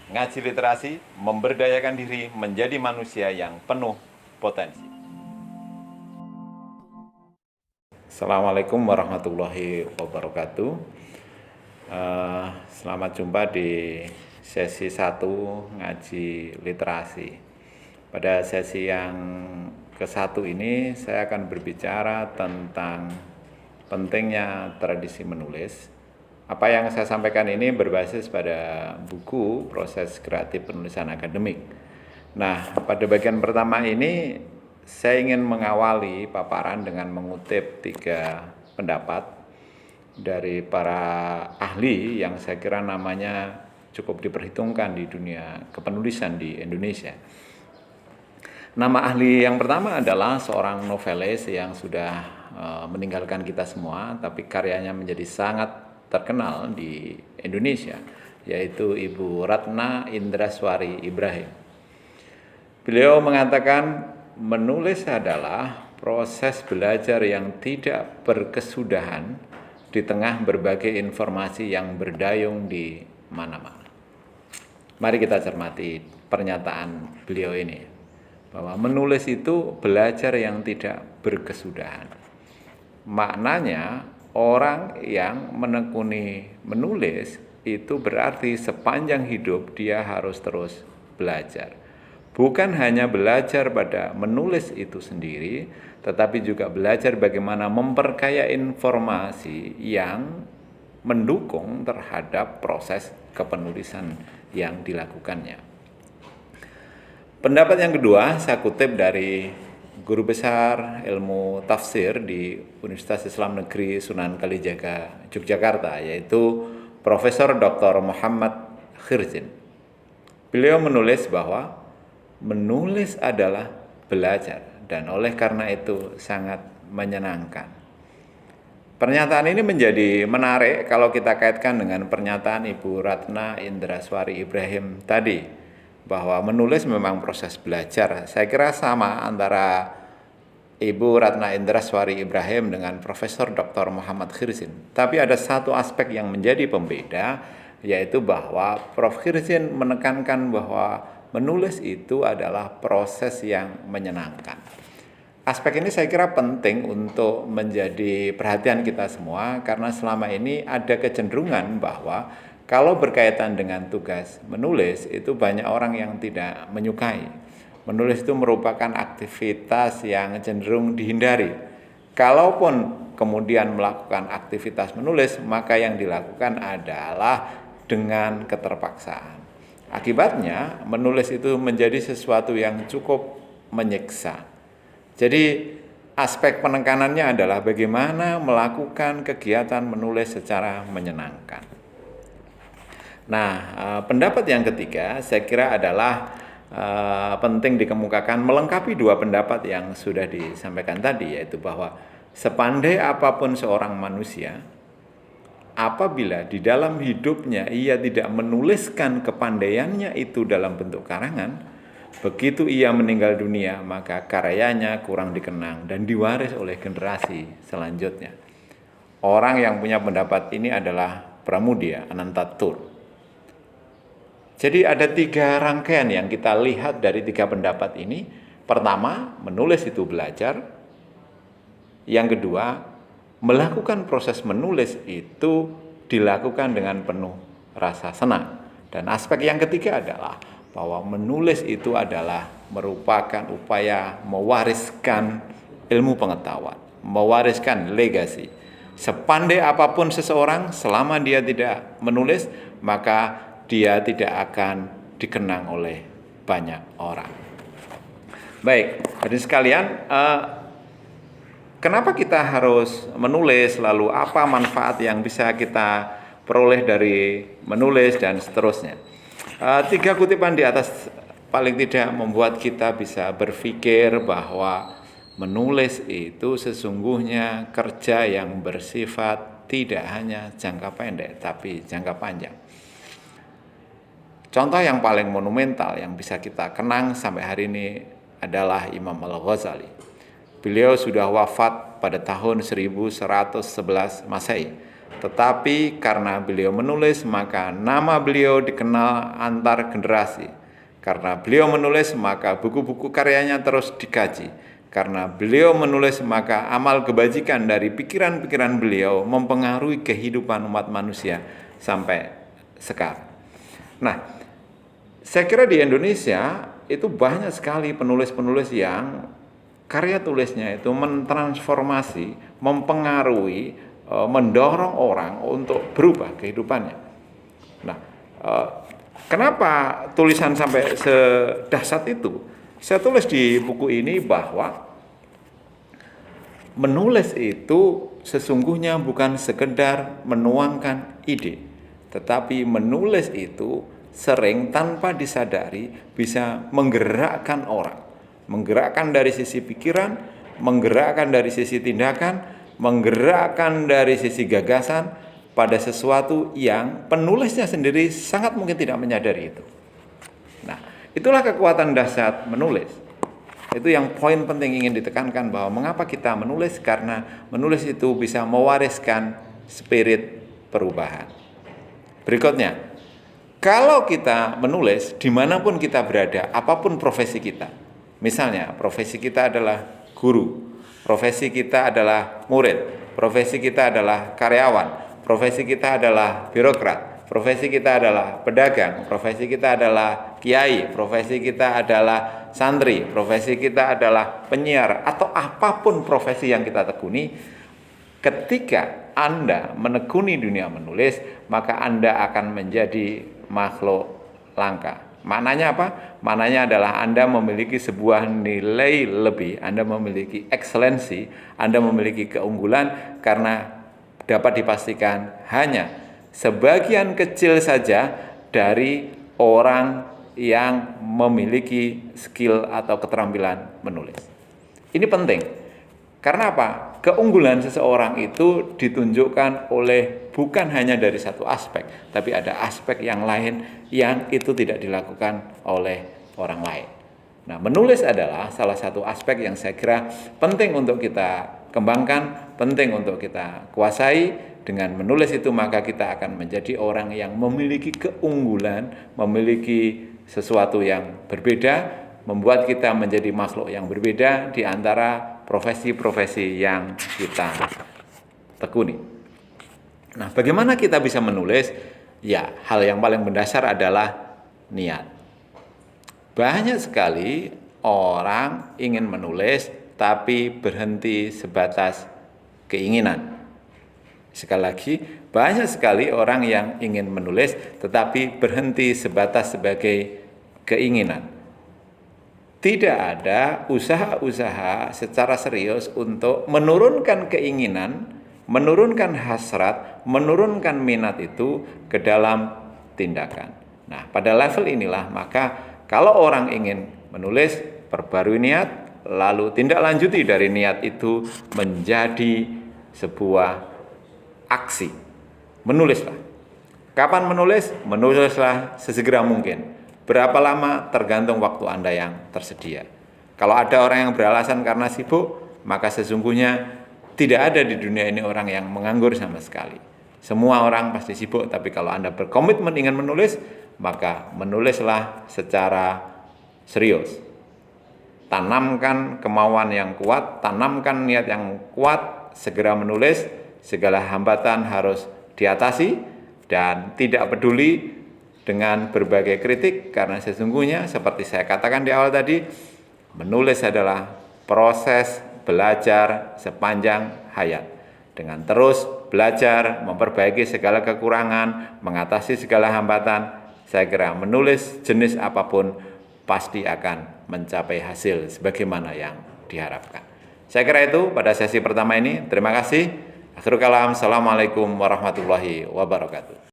Ngaji literasi memberdayakan diri menjadi manusia yang penuh potensi. Assalamualaikum warahmatullahi wabarakatuh. Selamat jumpa di sesi 1 ngaji literasi. Pada sesi yang ke-1 ini saya akan berbicara tentang pentingnya tradisi menulis. Apa yang saya sampaikan ini berbasis pada buku Proses Kreatif Penulisan Akademik. Nah, pada bagian pertama ini saya ingin mengawali paparan dengan mengutip 3 pendapat dari para ahli yang saya kira namanya cukup diperhitungkan di dunia kepenulisan di Indonesia. Nama ahli yang pertama adalah seorang novelis yang sudah meninggalkan kita semua, tapi karyanya menjadi sangat terkenal di Indonesia, yaitu Ibu Ratna Indraswari Ibrahim. Beliau mengatakan menulis adalah proses belajar yang tidak berkesudahan di tengah berbagai informasi yang berdayung di mana-mana. Mari kita cermati pernyataan beliau ini, bahwa menulis itu belajar yang tidak berkesudahan. Maknanya orang yang menekuni menulis itu berarti sepanjang hidup dia harus terus belajar. Bukan hanya belajar pada menulis itu sendiri, tetapi juga belajar bagaimana memperkaya informasi yang mendukung terhadap proses kepenulisan yang dilakukannya. Pendapat yang kedua saya kutip dari Guru Besar Ilmu Tafsir di Universitas Islam Negeri Sunan Kalijaga, Yogyakarta, yaitu Profesor Dr. Muhammad Khirzin. Beliau menulis bahwa menulis adalah belajar dan oleh karena itu sangat menyenangkan. Pernyataan ini menjadi menarik kalau kita kaitkan dengan pernyataan Ibu Ratna Indraswari Ibrahim tadi, bahwa menulis memang proses belajar. Saya kira sama antara Ibu Ratna Indraswari Ibrahim dengan Profesor Dr. Muhammad Khirzin. Tapi ada satu aspek yang menjadi pembeda, yaitu bahwa Prof. Khirzin menekankan bahwa menulis itu adalah proses yang menyenangkan. Aspek ini saya kira penting untuk menjadi perhatian kita semua, karena selama ini ada kecenderungan bahwa kalau berkaitan dengan tugas menulis, itu banyak orang yang tidak menyukai. Menulis itu merupakan aktivitas yang cenderung dihindari. Kalaupun kemudian melakukan aktivitas menulis, maka yang dilakukan adalah dengan keterpaksaan. Akibatnya, menulis itu menjadi sesuatu yang cukup menyiksa. Jadi, aspek penekanannya adalah bagaimana melakukan kegiatan menulis secara menyenangkan. Nah, pendapat yang ketiga saya kira adalah penting dikemukakan melengkapi 2 pendapat yang sudah disampaikan tadi, yaitu bahwa sepandai apapun seorang manusia, apabila di dalam hidupnya ia tidak menuliskan kepandaiannya itu dalam bentuk karangan, begitu ia meninggal dunia maka karyanya kurang dikenang dan diwaris oleh generasi selanjutnya. Orang yang punya pendapat ini adalah Pramudia Anantatur. Jadi ada 3 rangkaian yang kita lihat dari 3 pendapat ini. Pertama, menulis itu belajar. Yang kedua, melakukan proses menulis itu dilakukan dengan penuh rasa senang. Dan aspek yang ketiga adalah bahwa menulis itu adalah merupakan upaya mewariskan ilmu pengetahuan, mewariskan legasi. Sepandai apapun seseorang, selama dia tidak menulis, maka dia tidak akan dikenang oleh banyak orang. Baik, hadirin sekalian, kenapa kita harus menulis, lalu apa manfaat yang bisa kita peroleh dari menulis dan seterusnya. 3 kutipan di atas paling tidak membuat kita bisa berpikir bahwa menulis itu sesungguhnya kerja yang bersifat tidak hanya jangka pendek, tapi jangka panjang. Contoh yang paling monumental yang bisa kita kenang sampai hari ini adalah Imam Al-Ghazali. Beliau sudah wafat pada tahun 1111 Masehi. Tetapi karena beliau menulis, maka nama beliau dikenal antar generasi. Karena beliau menulis, maka buku-buku karyanya terus dikaji. Karena beliau menulis, maka amal kebajikan dari pikiran-pikiran beliau mempengaruhi kehidupan umat manusia sampai sekarang. Nah, saya kira di Indonesia itu banyak sekali penulis-penulis yang karya tulisnya itu mentransformasi, mempengaruhi, mendorong orang untuk berubah kehidupannya. Nah, kenapa tulisan sampai sedahsyat itu? Saya tulis di buku ini bahwa menulis itu sesungguhnya bukan sekedar menuangkan ide, tetapi menulis itu sering tanpa disadari bisa menggerakkan orang. Menggerakkan dari sisi pikiran, menggerakkan dari sisi tindakan, menggerakkan dari sisi gagasan pada sesuatu yang penulisnya sendiri sangat mungkin tidak menyadari itu. Nah, itulah kekuatan dahsyat menulis. Itu yang poin penting ingin ditekankan, bahwa mengapa kita menulis, karena menulis itu bisa mewariskan spirit perubahan. Berikutnya, kalau kita menulis dimanapun kita berada, apapun profesi kita, misalnya profesi kita adalah guru, profesi kita adalah murid, profesi kita adalah karyawan, profesi kita adalah birokrat, profesi kita adalah pedagang, profesi kita adalah kiai, profesi kita adalah santri, profesi kita adalah penyiar, atau apapun profesi yang kita tekuni, ketika Anda menekuni dunia menulis, maka Anda akan menjadi makhluk langka. Maknanya apa? Maknanya adalah Anda memiliki sebuah nilai lebih, Anda memiliki ekselensi, Anda memiliki keunggulan, karena dapat dipastikan hanya sebagian kecil saja dari orang yang memiliki skill atau keterampilan menulis. Ini penting. Karena apa? Keunggulan seseorang itu ditunjukkan oleh bukan hanya dari satu aspek, tapi ada aspek yang lain yang itu tidak dilakukan oleh orang lain. Nah, menulis adalah salah satu aspek yang saya kira penting untuk kita kembangkan, penting untuk kita kuasai. Dengan menulis itu maka kita akan menjadi orang yang memiliki keunggulan, memiliki sesuatu yang berbeda, membuat kita menjadi makhluk yang berbeda di antara profesi-profesi yang kita tekuni. Nah, bagaimana kita bisa menulis? Ya, hal yang paling mendasar adalah niat. Banyak sekali orang ingin menulis tapi berhenti sebatas keinginan. Sekali lagi, banyak sekali orang yang ingin menulis tetapi berhenti sebatas sebagai keinginan. Tidak ada usaha-usaha secara serius untuk menurunkan keinginan, menurunkan hasrat, menurunkan minat itu ke dalam tindakan. Nah, pada level inilah maka kalau orang ingin menulis, perbarui niat, lalu tindak lanjuti dari niat itu menjadi sebuah aksi. Menulislah. Kapan menulis? Menulislah sesegera mungkin. Berapa lama? Tergantung waktu Anda yang tersedia. Kalau ada orang yang beralasan karena sibuk, maka sesungguhnya tidak ada di dunia ini orang yang menganggur sama sekali. Semua orang pasti sibuk, tapi kalau Anda berkomitmen ingin menulis, maka menulislah secara serius. Tanamkan kemauan yang kuat, tanamkan niat yang kuat, segera menulis, segala hambatan harus diatasi, dan tidak peduli dengan berbagai kritik, karena sesungguhnya seperti saya katakan di awal tadi, menulis adalah proses belajar sepanjang hayat. Dengan terus belajar, memperbaiki segala kekurangan, mengatasi segala hambatan, saya kira menulis jenis apapun pasti akan mencapai hasil sebagaimana yang diharapkan. Saya kira itu pada sesi pertama ini. Terima kasih. Akhirul kalam, assalamualaikum warahmatullahi wabarakatuh.